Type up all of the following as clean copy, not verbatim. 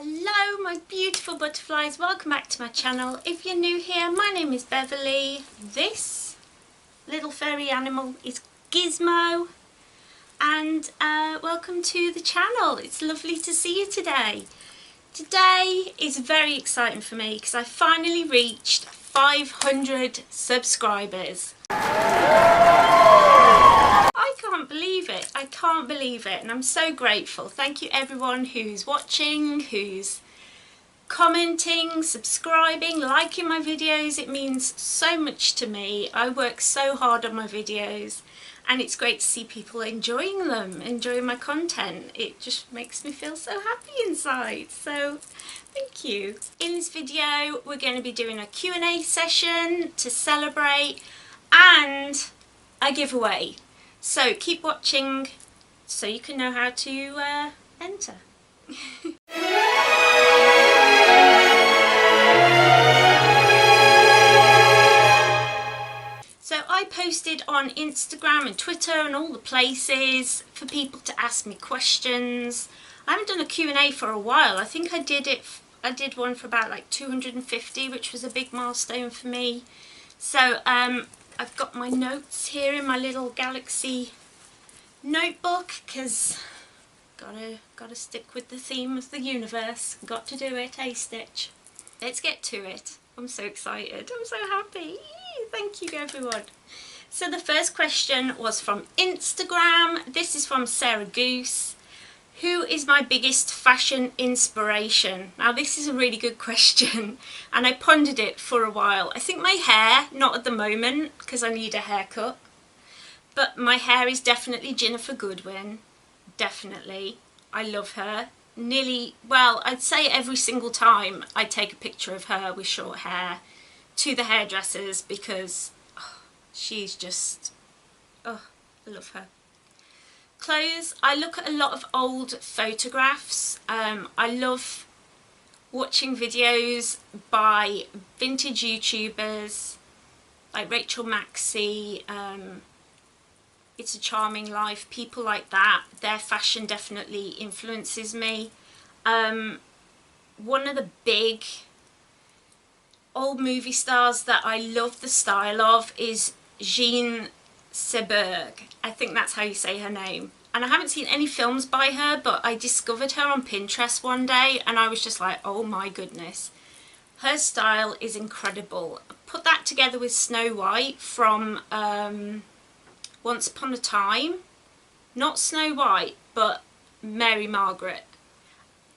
Hello my beautiful butterflies, welcome back to my channel. If you're new here, my name is Beverly. This little furry animal is Gizmo, and welcome to the channel. It's lovely to see you today. Today is very exciting for me because I finally reached 500 subscribers. I can't believe it. I can't believe it, and I'm so grateful. Thank you everyone who's watching, who's commenting, subscribing, liking my videos. It means so much to me. I work so hard on my videos and it's great to see people enjoying them, enjoying my content. It just makes me feel so happy inside. So thank you. In this video we're going to be doing a Q&A session to celebrate and a giveaway. So keep watching so you can know how to enter. So I posted on Instagram and Twitter and all the places for people to ask me questions. I haven't done a Q&A for a while. I think I did one for about like 250, which was a big milestone for me. So I've got my notes here in my little Galaxy notebook because gotta stick with the theme of the universe. Got to do it, eh, Stitch? Let's get to it. I'm so excited. I'm so happy. Thank you everyone. So the first question was from Instagram. This is from Sarah Goose. Who is my biggest fashion inspiration? Now this is a really good question and I pondered it for a while. I think my hair, not at the moment because I need a haircut, but my hair is definitely Jennifer Goodwin. Definitely. I love her. Nearly, well, I'd say every single time I take a picture of her with short hair to the hairdressers because she's just, I love her. Clothes, I look at a lot of old photographs. I love watching videos by vintage YouTubers like Rachel Maxey, It's a Charming Life, people like that. Their fashion definitely influences me. One of the big old movie stars that I love the style of is Jean Seberg. I think that's how you say her name. And I haven't seen any films by her, but I discovered her on Pinterest one day and I was just like, oh my goodness. Her style is incredible. Put that together with Snow White from Once Upon a Time. Not Snow White, but Mary Margaret.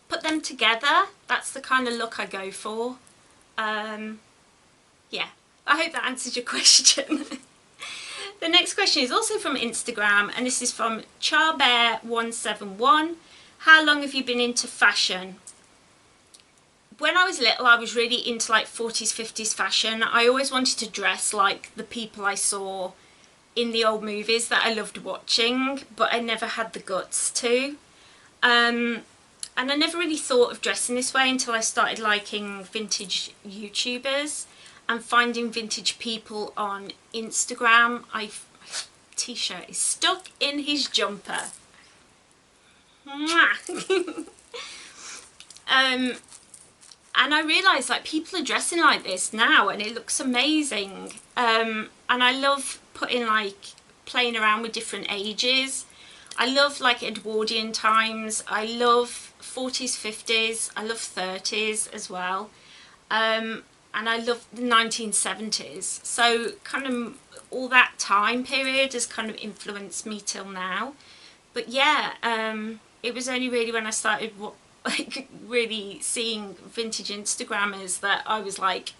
Put them together, that's the kind of look I go for. Yeah, I hope that answers your question. The next question is also from Instagram and this is from Charbear171. How long have you been into fashion? When I was little I was really into like 40s 50s fashion. I always wanted to dress like the people I saw in the old movies that I loved watching, but I never had the guts to. And I never really thought of dressing this way until I started liking vintage YouTubers and finding vintage people on Instagram. My t-shirt is stuck in his jumper. And I realised like people are dressing like this now and it looks amazing. And I love playing around with different ages. I love like Edwardian times. I love 40s, 50s. I love 30s as well. And I love the 1970s. So kind of all that time period has kind of influenced me till now. But yeah, it was only really when I started really seeing vintage Instagrammers that I was like,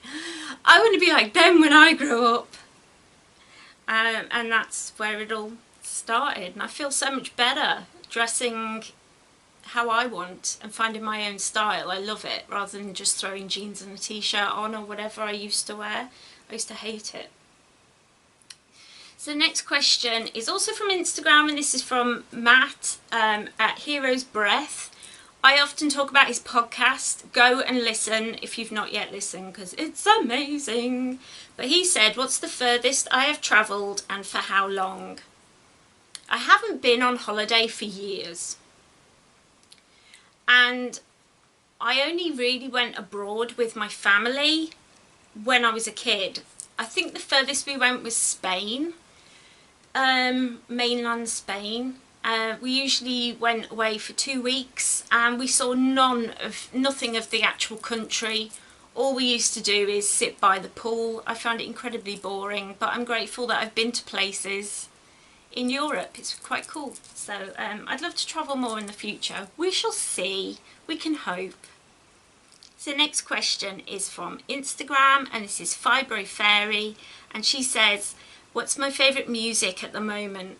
I want to be like them when I grow up. And that's where it all started. And I feel so much better dressing how I want and finding my own style. I love it, rather than just throwing jeans and a t-shirt on or whatever I used to wear. I used to hate it. So the next question is also from Instagram and this is from Matt at Herosbreath. I often talk about his podcast. Go and listen if you've not yet listened because it's amazing. But he said, what's the furthest I have travelled and for how long? I haven't been on holiday for years. And I only really went abroad with my family when I was a kid. I think the furthest we went was Spain, mainland Spain. We usually went away for 2 weeks and we saw nothing of the actual country. All we used to do is sit by the pool. I found it incredibly boring, but I'm grateful that I've been to places in Europe. It's quite cool. So I'd love to travel more in the future. We shall see. We can hope. So the next question is from Instagram, and this is Fibro Fairy, and she says, what's my favourite music at the moment?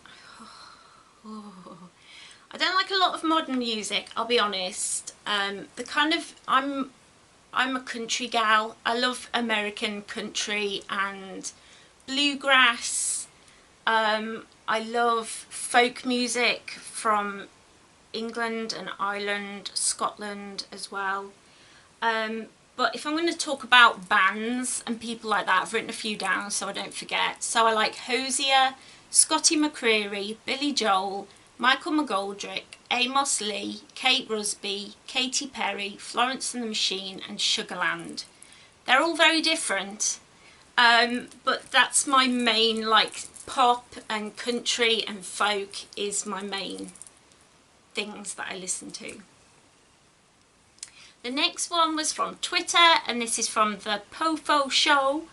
I don't like a lot of modern music, I'll be honest. I'm a country gal. I love American country and bluegrass. I love folk music from England and Ireland, Scotland as well. But if I'm going to talk about bands and people like that, I've written a few down so I don't forget. So I like Hosier, Scotty McCreery, Billy Joel, Michael McGoldrick, Amos Lee, Kate Rusby, Katy Perry, Florence and the Machine and Sugarland. They're all very different, but that's my main, like, pop and country and folk is my main things that I listen to. The next one was from Twitter, and this is from the Pofo Show.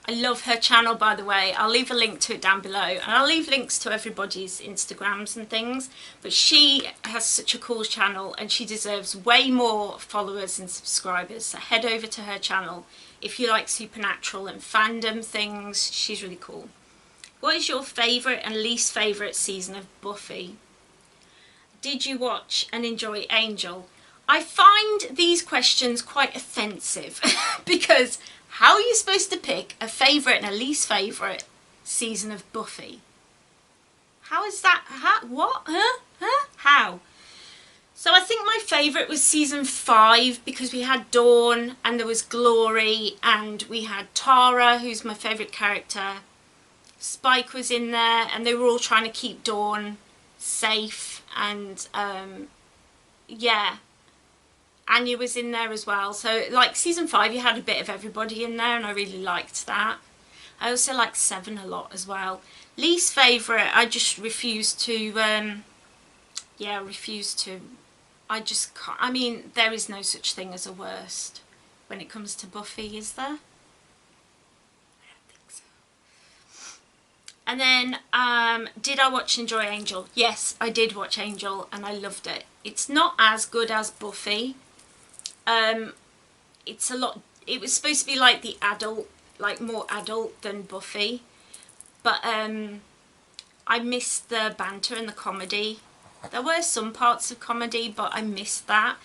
I love her channel, by the way. I'll leave a link to it down below, and I'll leave links to everybody's Instagrams and things, but she has such a cool channel and she deserves way more followers and subscribers, so head over to her channel if you like supernatural and fandom things. She's really cool. What is your favourite and least favourite season of Buffy? Did you watch and enjoy Angel? I find these questions quite offensive because how are you supposed to pick a favourite and a least favourite season of Buffy? How is that? What? How? So I think my favourite was season 5 because we had Dawn and there was Glory and we had Tara, who's my favourite character. Spike was in there and they were all trying to keep Dawn safe, and yeah, Anya was in there as well. So like season 5 you had a bit of everybody in there and I really liked that. I also liked 7 a lot as well. Least favourite, I just refuse to I just can't. I mean, there is no such thing as a worst when it comes to Buffy, is there? I don't think so. And then did I watch and enjoy Angel? Yes, I did watch Angel and I loved it. It's not as good as Buffy. It's a lot, it was supposed to be like the adult, like more adult than Buffy, but I missed the banter and the comedy. There were some parts of comedy, but I missed that.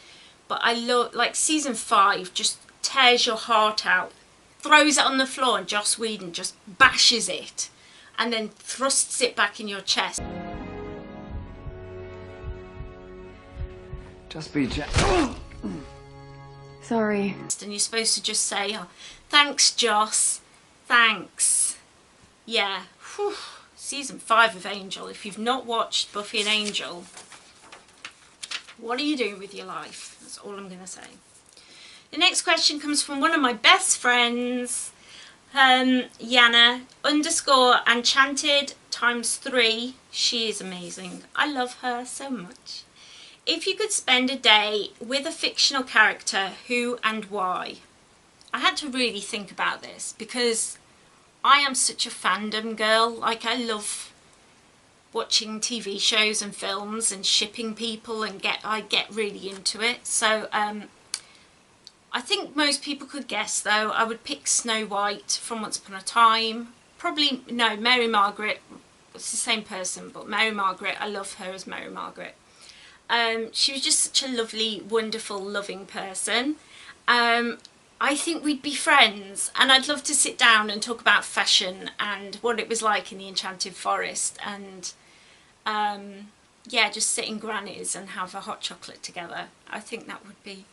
But I love, like, season 5 just tears your heart out, throws it on the floor, and Joss Whedon just bashes it and then thrusts it back in your chest. Just be gentle. Sorry. And you're supposed to just say, oh, thanks Joss, thanks. Yeah, whew. Season 5 of Angel. If you've not watched Buffy and Angel, what are you doing with your life? That's all I'm going to say. The next question comes from one of my best friends, Yana _enchanted ×3. She is amazing. I love her so much. If you could spend a day with a fictional character, who and why? I had to really think about this because I am such a fandom girl. Like, I love watching TV shows and films and shipping people, and I get really into it. So I think most people could guess, though. I would pick Snow White from Once Upon a Time. Probably, no, Mary Margaret. It's the same person, but Mary Margaret, I love her as Mary Margaret. She was just such a lovely, wonderful, loving person. I think we'd be friends, and I'd love to sit down and talk about fashion and what it was like in the Enchanted Forest, and yeah, just sit in Granny's and have a hot chocolate together. I think that would be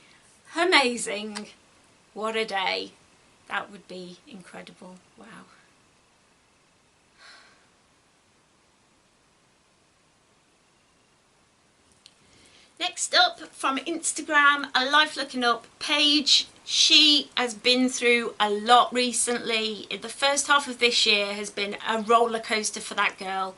amazing. What a day. That would be incredible. Wow. Next up from Instagram, A Life Looking Up, Paige. She has been through a lot recently. The first half of this year has been a roller coaster for that girl.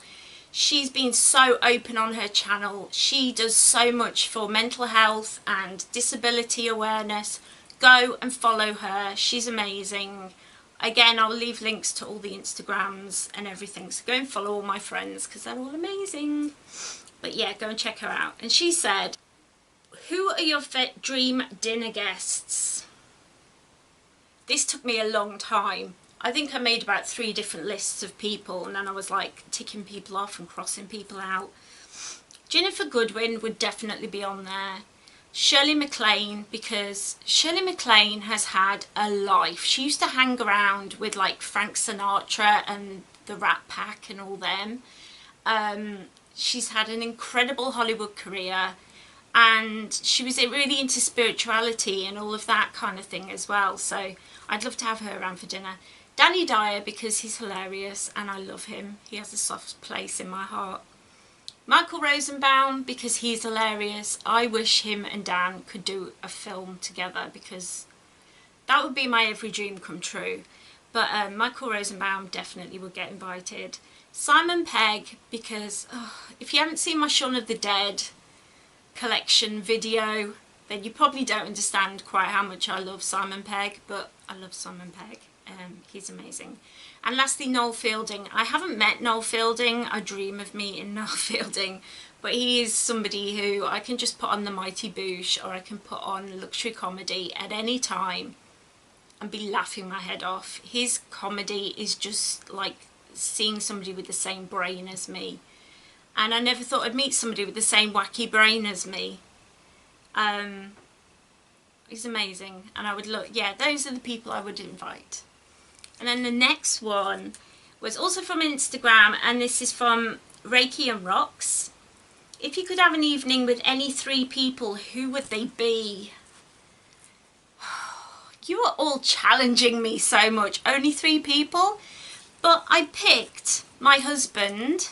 She's been so open on her channel. She does so much for mental health and disability awareness. Go and follow her. She's amazing. Again, I'll leave links to all the Instagrams and everything. So go and follow all my friends because they're all amazing. But yeah, go and check her out. And she said, who are your dream dinner guests? This took me a long time. I think I made about 3 different lists of people, and then I was like ticking people off and crossing people out. Ginnifer Goodwin would definitely be on there. Shirley MacLaine, because Shirley MacLaine has had a life. She used to hang around with like Frank Sinatra and the Rat Pack and all them. She's had an incredible Hollywood career, and she was really into spirituality and all of that kind of thing as well. So I'd love to have her around for dinner. Danny Dyer, because he's hilarious and I love him. He has a soft place in my heart. Michael Rosenbaum, because he's hilarious. I wish him and Dan could do a film together, because that would be my every dream come true. But Michael Rosenbaum definitely would get invited. Simon Pegg, because if you haven't seen my Shaun of the Dead collection video, then you probably don't understand quite how much I love Simon Pegg, but I love Simon Pegg. He's amazing. And lastly, Noel Fielding. I haven't met Noel Fielding. I dream of meeting Noel Fielding, but he is somebody who I can just put on The Mighty Boosh, or I can put on luxury comedy at any time and be laughing my head off. His comedy is just like seeing somebody with the same brain as me, and I never thought I'd meet somebody with the same wacky brain as me. He's amazing, and I would look, yeah, those are the people I would invite. And then the next one was also from Instagram, and this is from Reiki and Rocks. If you could have an evening with any 3 people, who would they be? You are all challenging me so much. Only 3 people? But I picked my husband,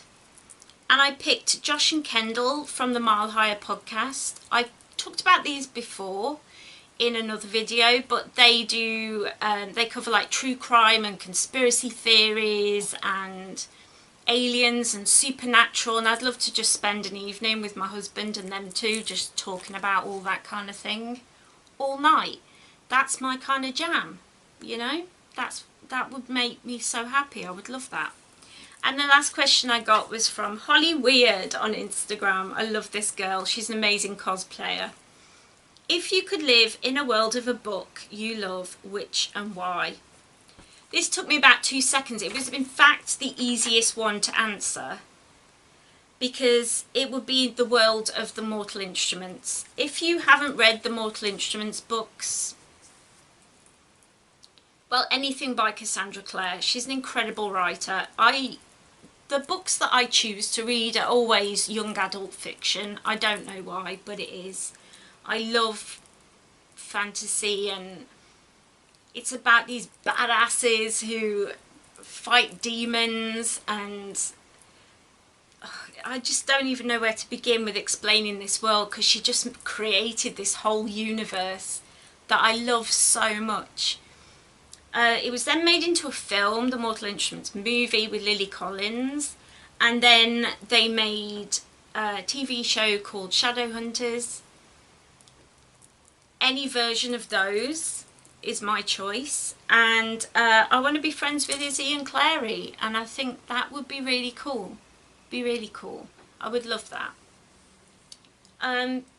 and I picked Josh and Kendall from the Mile Higher podcast. I've talked about these before in another video, but they do they cover like true crime and conspiracy theories and aliens and supernatural, and I'd love to just spend an evening with my husband and them two just talking about all that kind of thing all night. That's my kind of jam, you know. That would make me so happy. I would love that. And the last question I got was from Holly Weird on Instagram. I love this girl. She's an amazing cosplayer. If you could live in a world of a book you love, which and why? This took me about 2 seconds. It was in fact the easiest one to answer, because it would be the world of the Mortal Instruments. If you haven't read the Mortal Instruments books, well, anything by Cassandra Clare. She's an incredible writer. The books that I choose to read are always young adult fiction. I don't know why, but it is. I love fantasy, and it's about these badasses who fight demons, and I just don't even know where to begin with explaining this world, because she just created this whole universe that I love so much. It was then made into a film, the Mortal Instruments movie with Lily Collins, and then they made a TV show called Shadowhunters. Any version of those is my choice, and I want to be friends with Izzy and Clary, and I think that would be really cool. I would love that.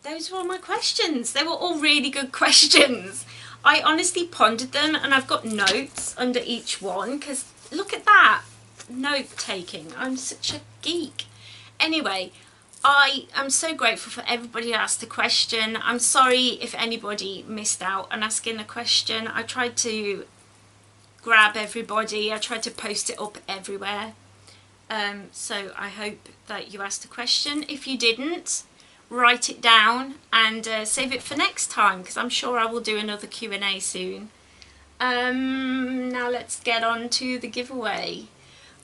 Those were all my questions. They were all really good questions. I honestly pondered them, and I've got notes under each one, because look at that, note taking. I'm such a geek. Anyway, I am so grateful for everybody who asked a question. I'm sorry if anybody missed out on asking a question. I tried to grab everybody. I tried to post it up everywhere. So I hope that you asked a question. If you didn't, write it down and save it for next time, because I'm sure I will do another Q&A soon. Now let's get on to the giveaway.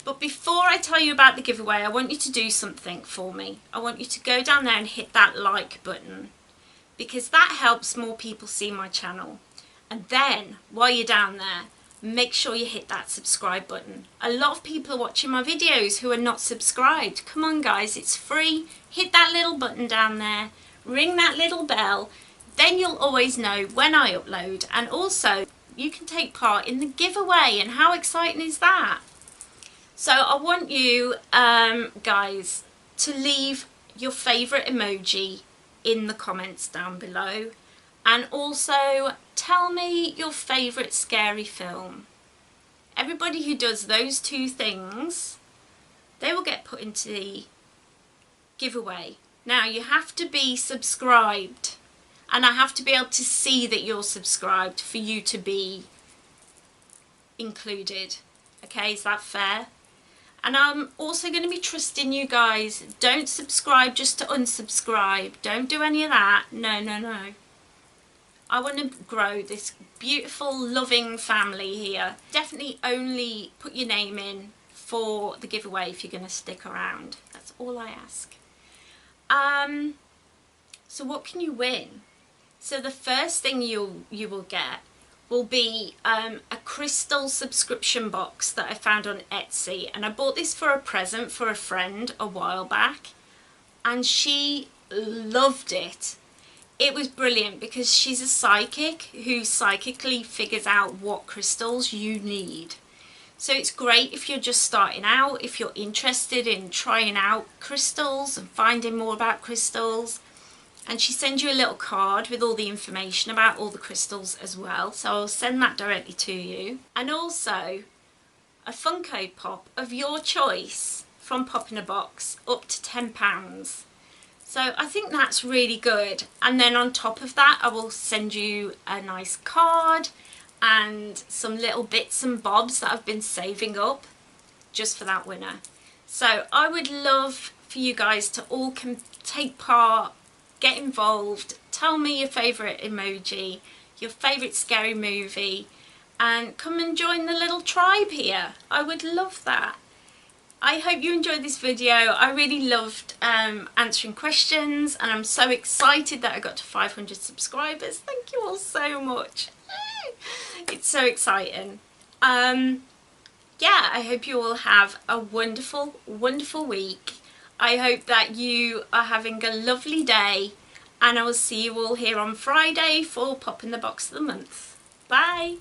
But before I tell you about the giveaway, I want you to do something for me. I want you to go down there and hit that like button, because that helps more people see my channel. And then while you're down there, make sure you hit that subscribe button. A lot of people are watching my videos who are not subscribed. Come on guys, it's free. Hit that little button down there, ring that little bell, then you'll always know when I upload. And also you can take part in the giveaway, and how exciting is that? So I want you guys to leave your favourite emoji in the comments down below, and also tell me your favourite scary film. Everybody who does those two things, they will get put into the giveaway. Now you have to be subscribed, and I have to be able to see that you're subscribed for you to be included. Okay, is that fair? And I'm also going to be trusting you guys. Don't subscribe just to unsubscribe. Don't do any of that. No, no, no. I want to grow this beautiful, loving family here. Definitely only put your name in for the giveaway if you're going to stick around. That's all I ask. So what can you win? So the first thing you will get will be a crystal subscription box that I found on Etsy, and I bought this for a present for a friend a while back, and she loved it. It was brilliant because she's a psychic who psychically figures out what crystals you need. So it's great if you're just starting out, if you're interested in trying out crystals and finding more about crystals. And she sends you a little card with all the information about all the crystals as well. So I'll send that directly to you. And also a Funko Pop of your choice from Pop in a Box, up to £10. So I think that's really good. And then on top of that, I will send you a nice card and some little bits and bobs that I've been saving up just for that winner. So I would love for you guys to all take part, get involved, tell me your favourite emoji, your favourite scary movie, and come and join the little tribe here. I would love that. I hope you enjoyed this video. I really loved answering questions, and I'm so excited that I got to 500 subscribers. Thank you all so much. It's so exciting. Yeah, I hope you all have a wonderful, wonderful week. I hope that you are having a lovely day, and I will see you all here on Friday for Pop in the Box of the Month. Bye!